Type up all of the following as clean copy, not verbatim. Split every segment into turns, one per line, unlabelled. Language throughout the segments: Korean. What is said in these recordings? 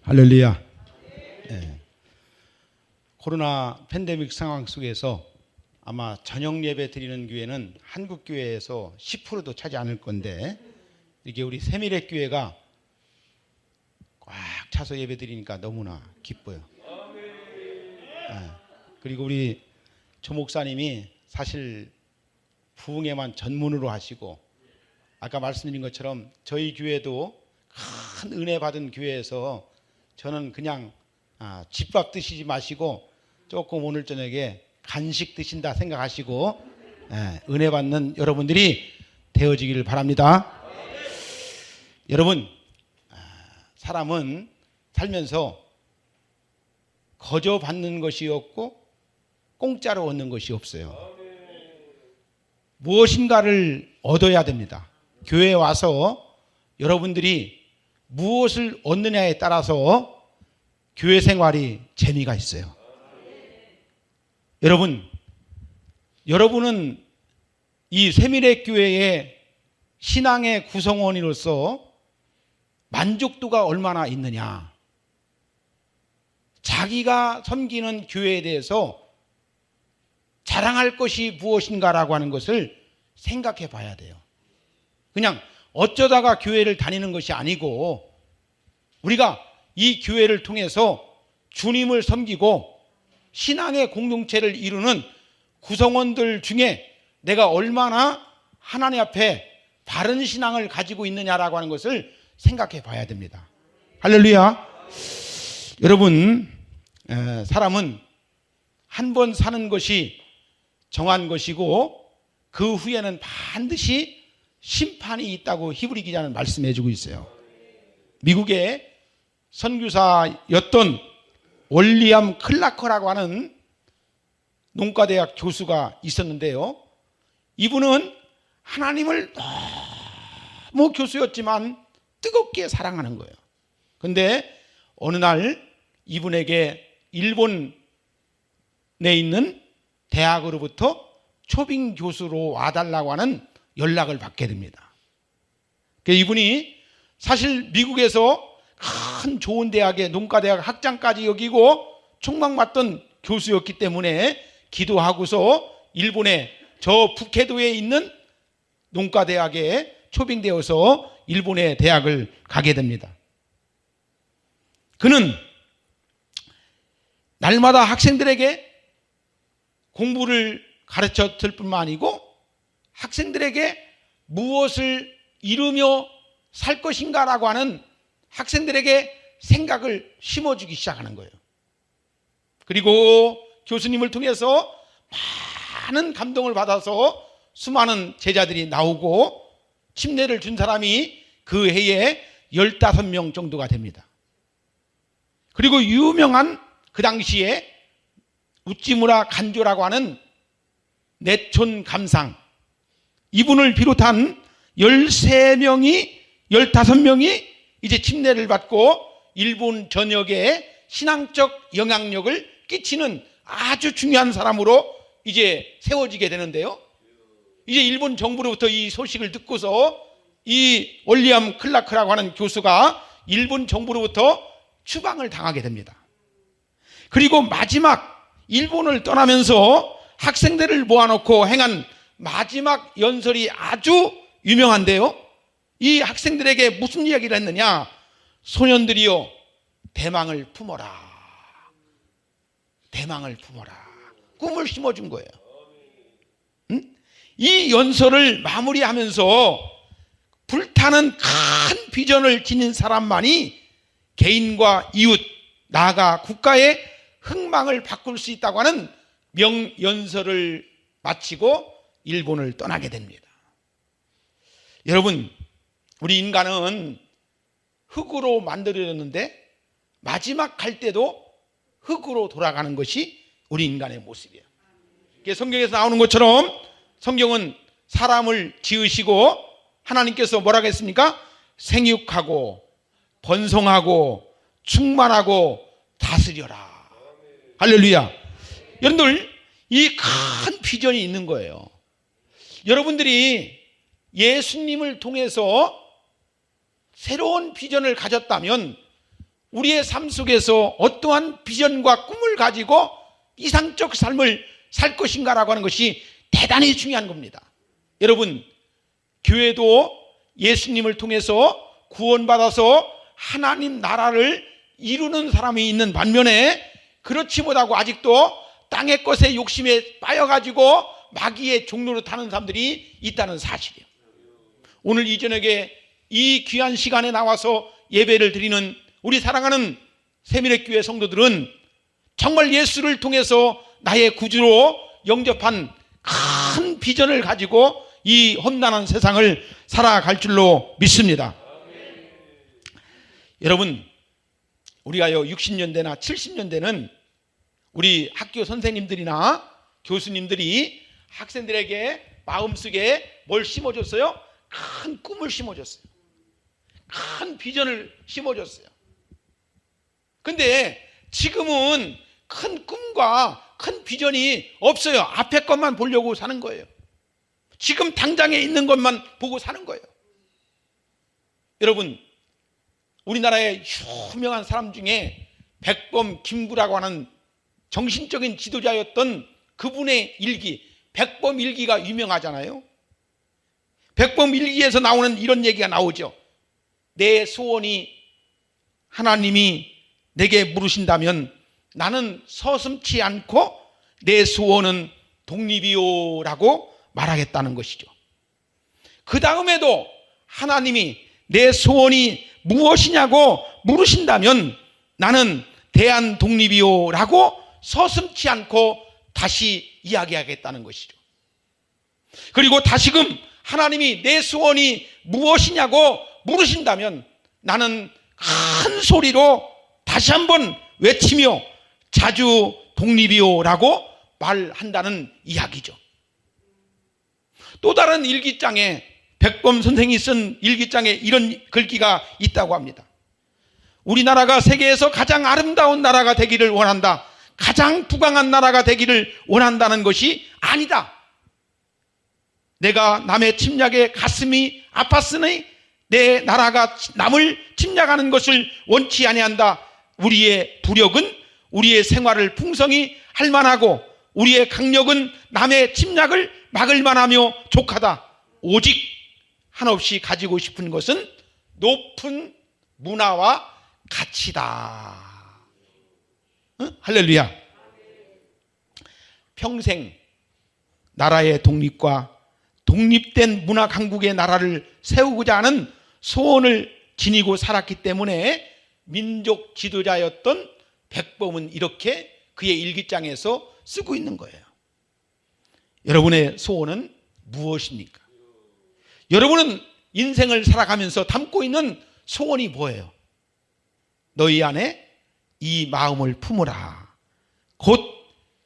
할렐루야. 예. 코로나 팬데믹 상황 속에서 아마 저녁 예배 드리는 교회는 한국 교회에서 10%도 차지 않을 건데, 이게 우리 세미래 교회가 꽉 차서 예배 드리니까 너무나 기뻐요. 예. 그리고 우리 조 목사님이 사실 부흥회만 전문으로 하시고, 아까 말씀드린 것처럼 저희 교회도 큰 은혜 받은 교회에서 저는 그냥 집밥 드시지 마시고 조금 오늘 저녁에 간식 드신다 생각하시고 은혜 받는 여러분들이 되어지기를 바랍니다. 여러분, 사람은 살면서 거저 받는 것이 없고 공짜로 얻는 것이 없어요. 무엇인가를 얻어야 됩니다. 교회에 와서 여러분들이 무엇을 얻느냐에 따라서 교회 생활이 재미가 있어요. 여러분은 이 세미래 교회의 신앙의 구성원으로서 만족도가 얼마나 있느냐, 자기가 섬기는 교회에 대해서 자랑할 것이 무엇인가라고 하는 것을 생각해 봐야 돼요. 그냥 어쩌다가 교회를 다니는 것이 아니고, 우리가 이 교회를 통해서 주님을 섬기고 신앙의 공동체를 이루는 구성원들 중에 내가 얼마나 하나님 앞에 바른 신앙을 가지고 있느냐라고 하는 것을 생각해 봐야 됩니다. 할렐루야. 여러분, 사람은 한 번 사는 것이 정한 것이고 그 후에는 반드시 심판이 있다고 히브리 기자는 말씀해 주고 있어요. 미국의 선교사였던 월리엄 클라커라고 하는 농과대학 교수가 있었는데요, 이분은 하나님을 너무 교수였지만 뜨겁게 사랑하는 거예요. 그런데 어느 날 이분에게 일본에 있는 대학으로부터 초빙 교수로 와달라고 하는 연락을 받게 됩니다. 이분이 사실 미국에서 큰 좋은 대학의 농과대학 학장까지 여기고 촉망받던 교수였기 때문에 기도하고서 일본의 저 북해도에 있는 농과대학에 초빙되어서 일본의 대학을 가게 됩니다. 그는 날마다 학생들에게 공부를 가르쳐 줄 뿐만 아니고 학생들에게 무엇을 이루며 살 것인가라고 하는 학생들에게 생각을 심어주기 시작하는 거예요. 그리고 교수님을 통해서 많은 감동을 받아서 수많은 제자들이 나오고 침례를 준 사람이 그 해에 15명 정도가 됩니다. 그리고 유명한 그 당시에 우찌무라 간조라고 하는 내촌 감상, 이분을 비롯한 13명이 15명이 이제 침례를 받고 일본 전역에 신앙적 영향력을 끼치는 아주 중요한 사람으로 이제 세워지게 되는데요, 이제 일본 정부로부터 이 소식을 듣고서 이 월리엄 클라크라고 하는 교수가 일본 정부로부터 추방을 당하게 됩니다. 그리고 마지막 일본을 떠나면서 학생들을 모아놓고 행한 마지막 연설이 아주 유명한데요, 이 학생들에게 무슨 이야기를 했느냐, 소년들이여 대망을 품어라, 대망을 품어라, 꿈을 심어준 거예요. 이 연설을 마무리하면서 불타는 큰 비전을 지닌 사람만이 개인과 이웃, 나아가 국가의 흥망을 바꿀 수 있다고 하는 명연설을 마치고 일본을 떠나게 됩니다. 여러분, 우리 인간은 흙으로 만들어졌는데 마지막 갈 때도 흙으로 돌아가는 것이 우리 인간의 모습이에요. 성경에서 나오는 것처럼 성경은 사람을 지으시고 하나님께서 뭐라고 했습니까? 생육하고 번성하고 충만하고 다스려라. 할렐루야. 여러분들, 이 큰 비전이 있는 거예요. 여러분들이 예수님을 통해서 새로운 비전을 가졌다면 우리의 삶 속에서 어떠한 비전과 꿈을 가지고 이상적 삶을 살 것인가라고 하는 것이 대단히 중요한 겁니다. 여러분, 교회도 예수님을 통해서 구원받아서 하나님 나라를 이루는 사람이 있는 반면에 그렇지 못하고 아직도 땅의 것에 욕심에 빠져가지고 마귀의 종로로 타는 사람들이 있다는 사실이에요. 오늘 이 저녁에 이 귀한 시간에 나와서 예배를 드리는 우리 사랑하는 세미력교회 성도들은 정말 예수를 통해서 나의 구주로 영접한 큰 비전을 가지고 이 험난한 세상을 살아갈 줄로 믿습니다. 여러분, 우리가요 60년대나 70년대는 우리 학교 선생님들이나 교수님들이 학생들에게 마음속에 뭘 심어줬어요? 큰 꿈을 심어줬어요. 큰 비전을 심어줬어요. 근데 지금은 큰 꿈과 큰 비전이 없어요. 앞에 것만 보려고 사는 거예요. 지금 당장에 있는 것만 보고 사는 거예요. 여러분, 우리나라의 유명한 사람 중에 백범 김구라고 하는 정신적인 지도자였던 그분의 일기, 백범 일기가 유명하잖아요. 백범 일기에서 나오는 이런 얘기가 나오죠. 내 소원이 하나님이 내게 물으신다면 나는 서슴지 않고 내 소원은 독립이요라고 말하겠다는 것이죠. 그 다음에도 하나님이 내 소원이 무엇이냐고 물으신다면 나는 대한 독립이요라고 서슴지 않고 다시 이야기하겠다는 것이죠. 그리고 다시금 하나님이 내 소원이 무엇이냐고 물으신다면 나는 큰 소리로 다시 한번 외치며 자주 독립이요라고 말한다는 이야기죠. 또 다른 일기장에 백범 선생이 쓴 일기장에 이런 글귀가 있다고 합니다. 우리나라가 세계에서 가장 아름다운 나라가 되기를 원한다. 가장 부강한 나라가 되기를 원한다는 것이 아니다. 내가 남의 침략에 가슴이 아팠으니 내 나라가 남을 침략하는 것을 원치 아니한다. 우리의 부력은 우리의 생활을 풍성히 할 만하고 우리의 강력은 남의 침략을 막을 만하며 족하다. 오직 한없이 가지고 싶은 것은 높은 문화와 가치다. 응? 할렐루야. 평생 나라의 독립과 독립된 문화 강국의 나라를 세우고자 하는 소원을 지니고 살았기 때문에 민족 지도자였던 백범은 이렇게 그의 일기장에서 쓰고 있는 거예요. 여러분의 소원은 무엇입니까? 여러분은 인생을 살아가면서 담고 있는 소원이 뭐예요? 너희 안에 이 마음을 품으라. 곧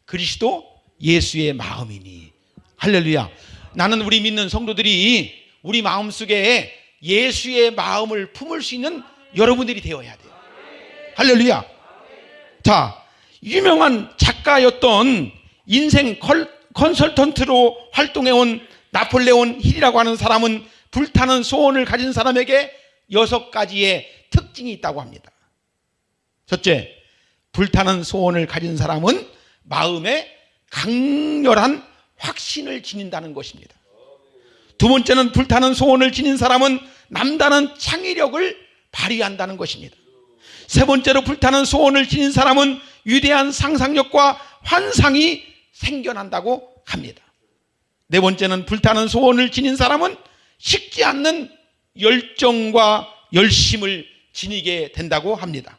그리스도 예수의 마음이니. 할렐루야. 나는 우리 믿는 성도들이 우리 마음속에 예수의 마음을 품을 수 있는 여러분들이 되어야 돼요. 할렐루야. 자, 유명한 작가였던 인생 컨설턴트로 활동해온 나폴레온 힐이라고 하는 사람은 불타는 소원을 가진 사람에게 6가지의 특징이 있다고 합니다. 첫째, 불타는 소원을 가진 사람은 마음에 강렬한 확신을 지닌다는 것입니다. 두 번째는 불타는 소원을 지닌 사람은 남다른 창의력을 발휘한다는 것입니다. 세 번째로 불타는 소원을 지닌 사람은 위대한 상상력과 환상이 생겨난다고 합니다. 네 번째는 불타는 소원을 지닌 사람은 식지 않는 열정과 열심을 지니게 된다고 합니다.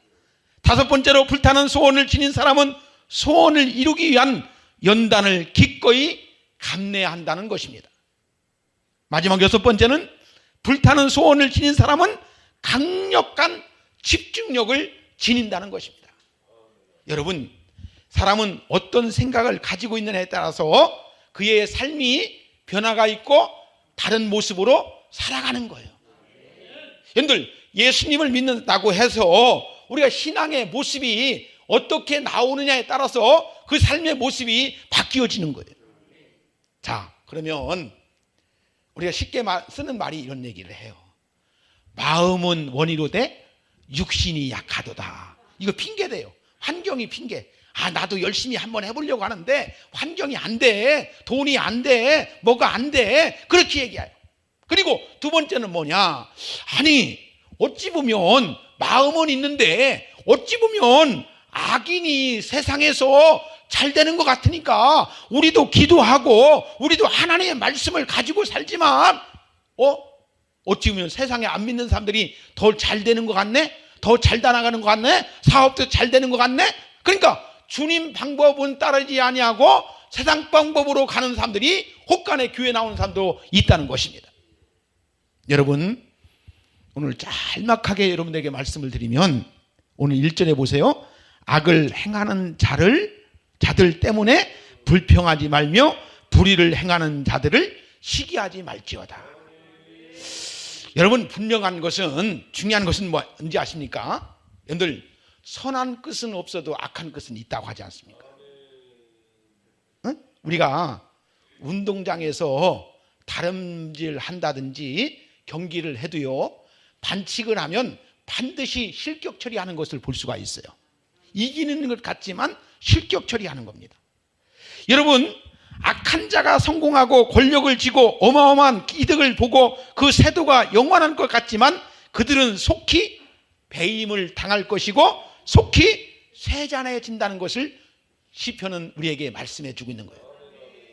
다섯 번째로 불타는 소원을 지닌 사람은 소원을 이루기 위한 연단을 기꺼이 감내한다는 것입니다. 마지막 6번째는 불타는 소원을 지닌 사람은 강력한 집중력을 지닌다는 것입니다. 여러분, 사람은 어떤 생각을 가지고 있느냐에 따라서 그의 삶이 변화가 있고 다른 모습으로 살아가는 거예요. 여러분들, 예수님을 믿는다고 해서 우리가 신앙의 모습이 어떻게 나오느냐에 따라서 그 삶의 모습이 바뀌어지는 거예요. 자, 그러면 우리가 쉽게 쓰는 말이 이런 얘기를 해요. 마음은 원이로되 육신이 약하도다. 이거 핑계대요. 환경이 핑계. 나도 열심히 한번 해보려고 하는데 환경이 안 돼. 돈이 안 돼. 뭐가 안 돼. 그렇게 얘기해요. 그리고 두 번째는 뭐냐? 아니, 어찌 보면 마음은 있는데 어찌 보면 악인이 세상에서 잘 되는 것 같으니까 우리도 기도하고 우리도 하나님의 말씀을 가지고 살지만 어찌 보면 세상에 안 믿는 사람들이 더 잘 되는 것 같네? 더 잘 나가는 것 같네? 사업도 잘 되는 것 같네? 그러니까 주님 방법은 따르지 아니하고 세상 방법으로 가는 사람들이 혹간에 교회 나오는 사람도 있다는 것입니다. 여러분, 오늘 짤막하게 여러분들에게 말씀을 드리면 오늘 1절에 보세요. 악을 행하는 자들 때문에 불평하지 말며 불의를 행하는 자들을 시기하지 말지어다. 여러분, 분명한 것은, 중요한 것은 뭔지 아십니까? 여러분들, 선한 끝은 없어도 악한 끝은 있다고 하지 않습니까? 우리가 운동장에서 다름질 한다든지 경기를 해도요, 반칙을 하면 반드시 실격 처리하는 것을 볼 수가 있어요. 이기는 것 같지만 실격 처리하는 겁니다. 여러분, 악한 자가 성공하고 권력을 쥐고 어마어마한 이득을 보고 그 세도가 영원한 것 같지만 그들은 속히 배임을 당할 것이고 속히 쇠잔해진다는 것을 시편은 우리에게 말씀해 주고 있는 거예요.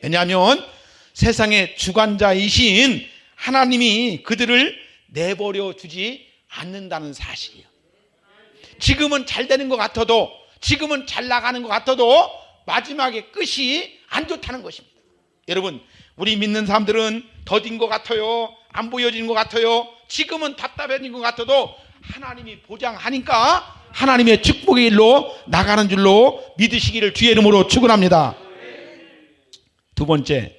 왜냐하면 세상의 주관자이신 하나님이 그들을 내버려 두지 않는다는 사실이에요. 지금은 잘 되는 것 같아도, 지금은 잘 나가는 것 같아도 마지막에 끝이 안 좋다는 것입니다. 여러분, 우리 믿는 사람들은 더딘 것 같아요. 안 보여지는 것 같아요. 지금은 답답해진 것 같아도 하나님이 보장하니까 하나님의 축복의 일로 나가는 줄로 믿으시기를 주의 이름으로 축원합니다. 두 번째,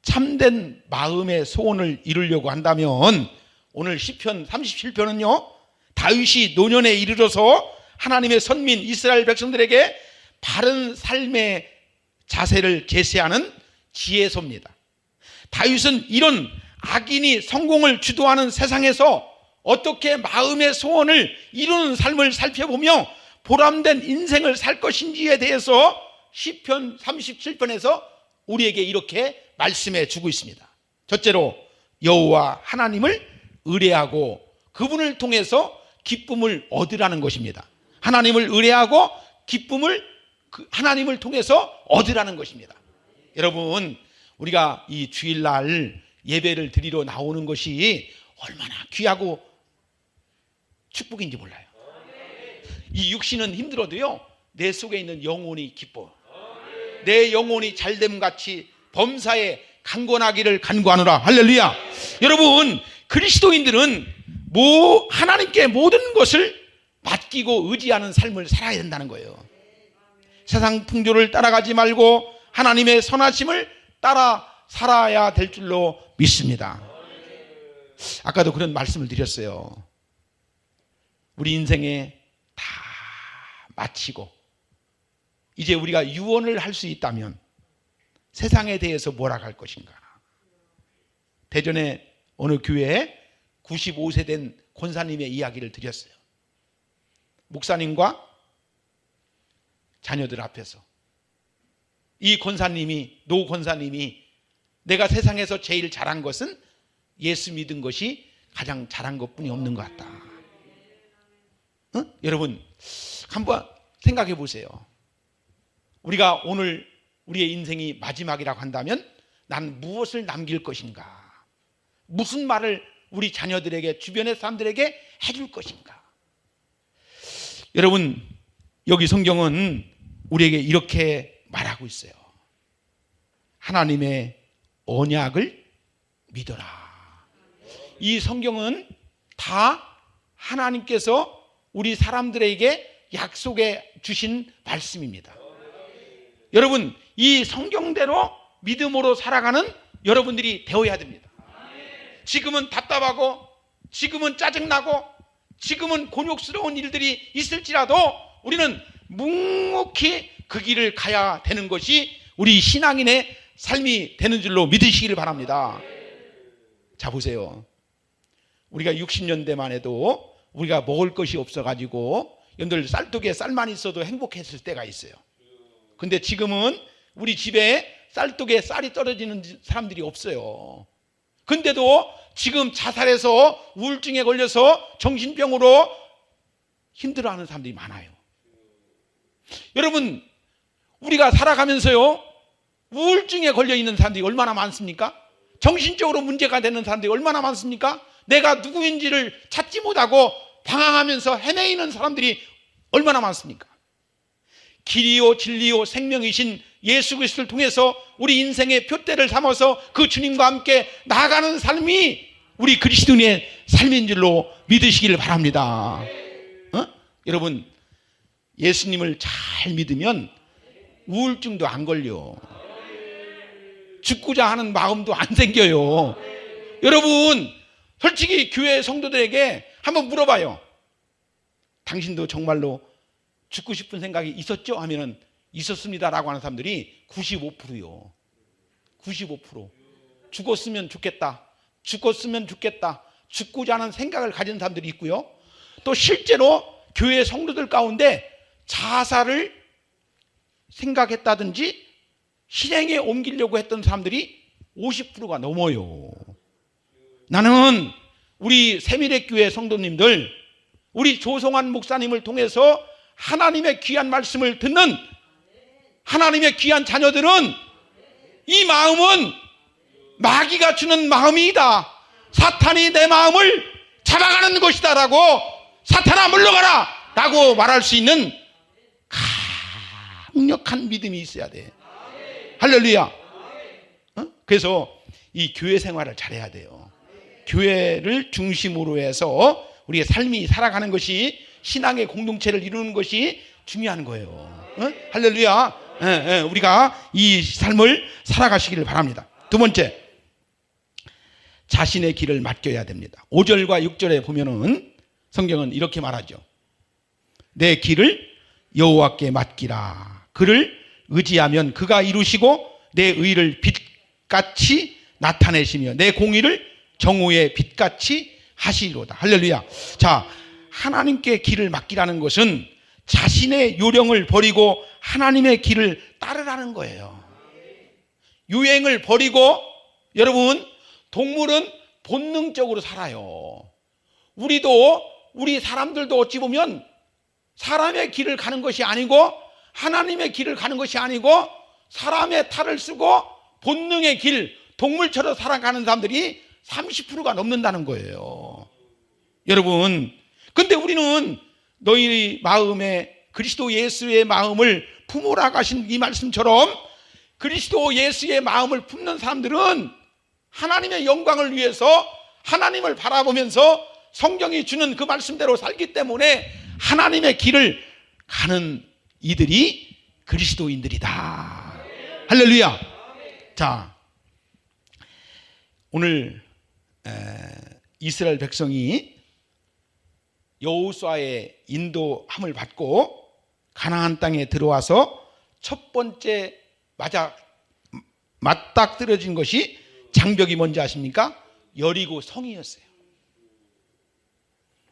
참된 마음의 소원을 이루려고 한다면 오늘 시편 37편은요, 다윗이 노년에 이르러서 하나님의 선민 이스라엘 백성들에게 바른 삶의 자세를 제시하는 지혜서입니다. 다윗은 이런 악인이 성공을 주도하는 세상에서 어떻게 마음의 소원을 이루는 삶을 살펴보며 보람된 인생을 살 것인지에 대해서 시편 37편에서 우리에게 이렇게 말씀해 주고 있습니다. 첫째로, 여호와 하나님을 의뢰하고 그분을 통해서 기쁨을 얻으라는 것입니다. 하나님을 의뢰하고 기쁨을 하나님을 통해서 얻으라는 것입니다. 여러분, 우리가 이 주일날 예배를 드리러 나오는 것이 얼마나 귀하고 축복인지 몰라요. 이 육신은 힘들어도요, 내 속에 있는 영혼이 기뻐. 내 영혼이 잘됨 같이 범사에 강건하기를 간구하노라. 할렐루야. 여러분, 그리스도인들은 하나님께 모든 것을 맡기고 의지하는 삶을 살아야 된다는 거예요. 세상 풍조를 따라가지 말고 하나님의 선하심을 따라 살아야 될 줄로 믿습니다. 아까도 그런 말씀을 드렸어요. 우리 인생에 다 마치고 이제 우리가 유언을 할 수 있다면 세상에 대해서 뭐라 할 것인가. 대전에 어느 교회에 95세 된 권사님의 이야기를 드렸어요. 목사님과 자녀들 앞에서 이 권사님이, 노 권사님이 내가 세상에서 제일 잘한 것은 예수 믿은 것이 가장 잘한 것뿐이 없는 것 같다. 여러분, 한번 생각해 보세요. 우리가 오늘 우리의 인생이 마지막이라고 한다면 난 무엇을 남길 것인가? 무슨 말을 우리 자녀들에게, 주변의 사람들에게 해줄 것인가? 여러분, 여기 성경은 우리에게 이렇게 말하고 있어요. 하나님의 언약을 믿어라. 이 성경은 다 하나님께서 우리 사람들에게 약속해 주신 말씀입니다. 여러분, 이 성경대로 믿음으로 살아가는 여러분들이 되어야 됩니다. 지금은 답답하고, 지금은 짜증나고, 지금은 곤욕스러운 일들이 있을지라도 우리는 묵묵히 그 길을 가야 되는 것이 우리 신앙인의 삶이 되는 줄로 믿으시기를 바랍니다. 자, 보세요. 우리가 60년대만 해도 우리가 먹을 것이 없어가지고 여러분들 쌀독에 쌀만 있어도 행복했을 때가 있어요. 근데 지금은 우리 집에 쌀독에 쌀이 떨어지는 사람들이 없어요. 근데도 지금 자살해서 우울증에 걸려서 정신병으로 힘들어하는 사람들이 많아요. 여러분, 우리가 살아가면서요, 우울증에 걸려 있는 사람들이 얼마나 많습니까? 정신적으로 문제가 되는 사람들이 얼마나 많습니까? 내가 누구인지를 찾지 못하고 방황하면서 헤매이는 사람들이 얼마나 많습니까? 길이요 진리요 생명이신 예수 그리스도를 통해서 우리 인생의 표대를 삼아서 그 주님과 함께 나아가는 삶이 우리 그리스도인의 삶인 줄로 믿으시기를 바랍니다. 여러분, 예수님을 잘 믿으면 우울증도 안 걸려. 죽고자 하는 마음도 안 생겨요. 여러분, 솔직히 교회 성도들에게 한번 물어봐요. 당신도 정말로 죽고 싶은 생각이 있었죠? 하면은 있었습니다라고 하는 사람들이 95%요. 95%. 죽었으면 좋겠다. 죽었으면 좋겠다. 죽고자 하는 생각을 가진 사람들이 있고요. 또 실제로 교회 성도들 가운데 자살을 생각했다든지 실행에 옮기려고 했던 사람들이 50%가 넘어요. 나는 우리 세미래교회 성도님들, 우리 조성환 목사님을 통해서 하나님의 귀한 말씀을 듣는 하나님의 귀한 자녀들은 이 마음은 마귀가 주는 마음이다. 사탄이 내 마음을 잡아가는 것이다 라고, 사탄아 물러가라 라고 말할 수 있는 강력한 믿음이 있어야 돼. 할렐루야. 그래서 이 교회 생활을 잘해야 돼요. 교회를 중심으로 해서 우리의 삶이 살아가는 것이, 신앙의 공동체를 이루는 것이 중요한 거예요. 할렐루야. 우리가 이 삶을 살아가시기를 바랍니다. 두 번째, 자신의 길을 맡겨야 됩니다. 5절과 6절에 보면은 성경은 이렇게 말하죠. 내 길을 여호와께 맡기라. 그를 의지하면 그가 이루시고 내 의를 빛같이 나타내시며 내 공의를 정오의 빛같이 하시리로다. 할렐루야. 자, 하나님께 길을 맡기라는 것은 자신의 요령을 버리고 하나님의 길을 따르라는 거예요. 유행을 버리고, 여러분, 동물은 본능적으로 살아요. 우리 사람들도 어찌 보면 사람의 길을 가는 것이 아니고 하나님의 길을 가는 것이 아니고 사람의 탈을 쓰고 본능의 길, 동물처럼 살아가는 사람들이 30%가 넘는다는 거예요. 여러분, 근데 우리는 너희 마음에 그리스도 예수의 마음을 품으라 하신 이 말씀처럼 그리스도 예수의 마음을 품는 사람들은 하나님의 영광을 위해서 하나님을 바라보면서 성경이 주는 그 말씀대로 살기 때문에 하나님의 길을 가는 이들이 그리스도인들이다. 할렐루야. 자, 오늘 이스라엘 백성이 여호수아의 인도함을 받고 가나안 땅에 들어와서 첫 번째 맞닥뜨려진 것이 장벽이 뭔지 아십니까? 여리고 성이었어요.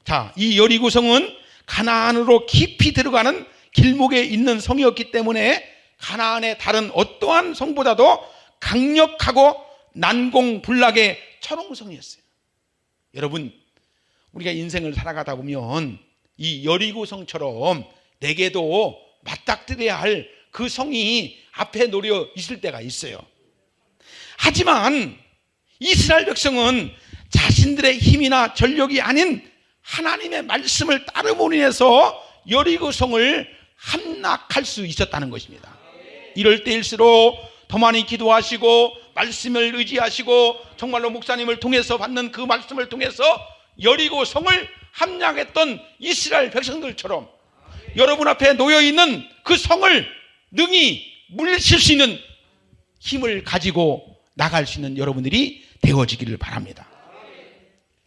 자, 이 여리고 성은 가나안으로 깊이 들어가는 길목에 있는 성이었기 때문에 가나안의 다른 어떠한 성보다도 강력하고 난공불락의 철옹성이었어요. 여러분, 우리가 인생을 살아가다 보면 이 여리고 성처럼 내게도 맞닥뜨려야 할 그 성이 앞에 놓여 있을 때가 있어요. 하지만 이스라엘 백성은 자신들의 힘이나 전력이 아닌 하나님의 말씀을 따름으로 인해서 여리고 성을 함락할 수 있었다는 것입니다. 이럴 때일수록 더 많이 기도하시고 말씀을 의지하시고 정말로 목사님을 통해서 받는 그 말씀을 통해서 여리고 성을 함락했던 이스라엘 백성들처럼 여러분 앞에 놓여있는 그 성을 능히 물리칠 수 있는 힘을 가지고 나갈 수 있는 여러분들이 되어지기를 바랍니다.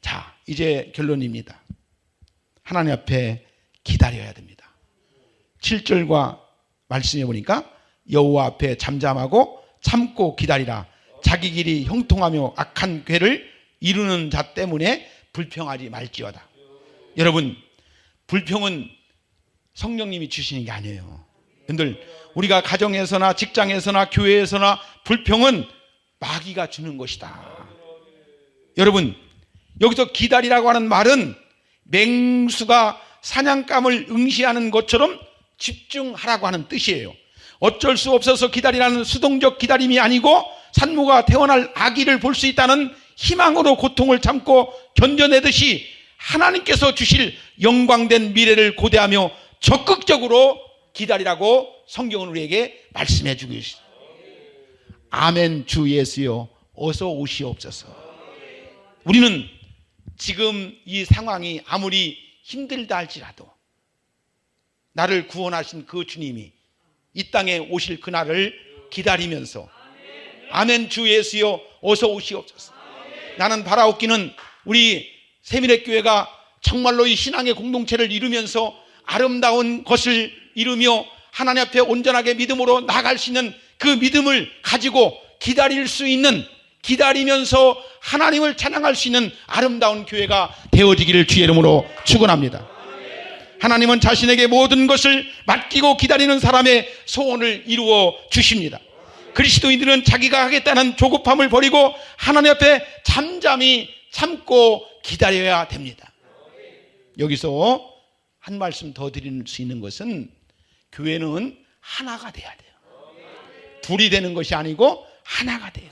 자, 이제 결론입니다. 하나님 앞에 기다려야 됩니다. 7절과 말씀해 보니까 여호와 앞에 잠잠하고 참고 기다리라. 자기 길이 형통하며 악한 궤를 이루는 자 때문에 불평하지 말지어다. 여러분, 불평은 성령님이 주시는 게 아니에요. 여러분들, 우리가 가정에서나 직장에서나 교회에서나 불평은 마귀가 주는 것이다. 여러분, 여기서 기다리라고 하는 말은 맹수가 사냥감을 응시하는 것처럼 집중하라고 하는 뜻이에요. 어쩔 수 없어서 기다리라는 수동적 기다림이 아니고 산모가 태어날 아기를 볼 수 있다는 희망으로 고통을 참고 견뎌내듯이 하나님께서 주실 영광된 미래를 고대하며 적극적으로 기다리라고 성경은 우리에게 말씀해 주고 있습니다. 아멘. 주 예수여 어서 오시옵소서. 우리는 지금 이 상황이 아무리 힘들다 할지라도 나를 구원하신 그 주님이 이 땅에 오실 그날을 기다리면서 아멘. 주 예수여 어서 오시옵소서. 나는 바라옵기는 우리 세미렛교회가 정말로 이 신앙의 공동체를 이루면서 아름다운 것을 이루며 하나님 앞에 온전하게 믿음으로 나아갈 수 있는 그 믿음을 가지고 기다릴 수 있는, 기다리면서 하나님을 찬양할 수 있는 아름다운 교회가 되어지기를 주의 이름으로 축원합니다. 하나님은 자신에게 모든 것을 맡기고 기다리는 사람의 소원을 이루어 주십니다. 그리스도인들은 자기가 하겠다는 조급함을 버리고 하나님 앞에 잠잠히 참고 기다려야 됩니다. 여기서 한 말씀 더 드릴 수 있는 것은 교회는 하나가 돼야 돼요. 둘이 되는 것이 아니고 하나가 돼요.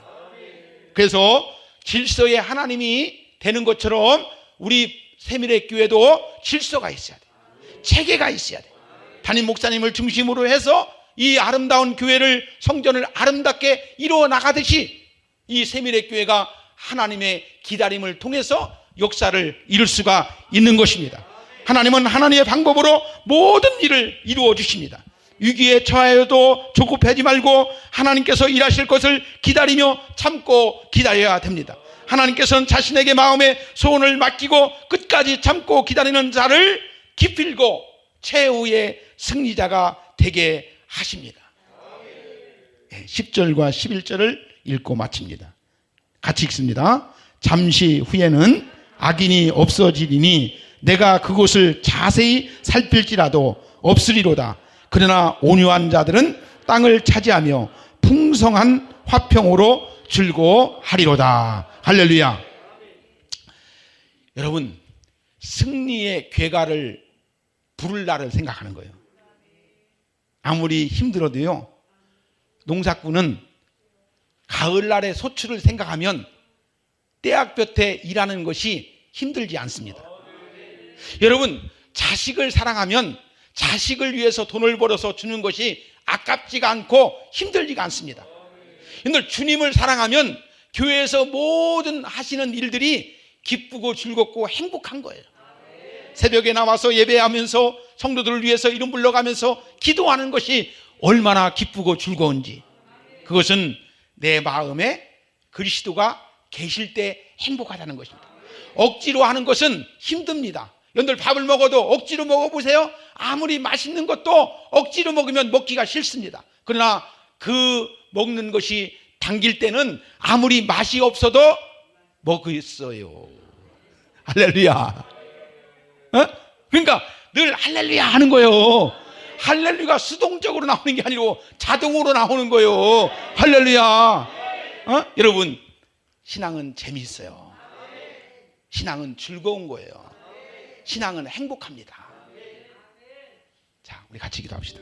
그래서 질서의 하나님이 되는 것처럼 우리 세미렛교회도 질서가 있어야 돼요. 체계가 있어야 돼요. 담임 목사님을 중심으로 해서 이 아름다운 교회를, 성전을 아름답게 이루어 나가듯이 이 세미렛교회가 하나님의 기다림을 통해서 역사를 이룰 수가 있는 것입니다. 하나님은 하나님의 방법으로 모든 일을 이루어 주십니다. 위기에 처하여도 조급하지 말고 하나님께서 일하실 것을 기다리며 참고 기다려야 됩니다. 하나님께서는 자신에게 마음의 소원을 맡기고 끝까지 참고 기다리는 자를 기필고 최후의 승리자가 되게 하십니다. 10절과 11절을 읽고 마칩니다. 같이 읽습니다. 잠시 후에는 악인이 없어지리니 내가 그곳을 자세히 살필지라도 없으리로다. 그러나 온유한 자들은 땅을 차지하며 풍성한 화평으로 즐거워하리로다. 할렐루야. 여러분, 승리의 괴가를 부를 날을 생각하는 거예요. 아무리 힘들어도요, 농사꾼은 가을날의 소출을 생각하면 떼약볕에 일하는 것이 힘들지 않습니다. 여러분, 자식을 사랑하면 자식을 위해서 돈을 벌어서 주는 것이 아깝지가 않고 힘들지가 않습니다. 근데 주님을 사랑하면 교회에서 모든 하시는 일들이 기쁘고 즐겁고 행복한 거예요. 새벽에 나와서 예배하면서 성도들을 위해서 이름 불러가면서 기도하는 것이 얼마나 기쁘고 즐거운지, 그것은 내 마음에 그리스도가 계실 때 행복하다는 것입니다. 억지로 하는 것은 힘듭니다. 여러분들 밥을 먹어도 억지로 먹어보세요. 아무리 맛있는 것도 억지로 먹으면 먹기가 싫습니다. 그러나 그 먹는 것이 당길 때는 아무리 맛이 없어도 먹었어요. 할렐루야. 그러니까 늘 할렐루야 하는 거예요. 할렐루야가 수동적으로 나오는 게 아니고 자동으로 나오는 거예요. 할렐루야. 여러분, 신앙은 재미있어요. 신앙은 즐거운 거예요. 신앙은 행복합니다. 자, 우리 같이 기도합시다.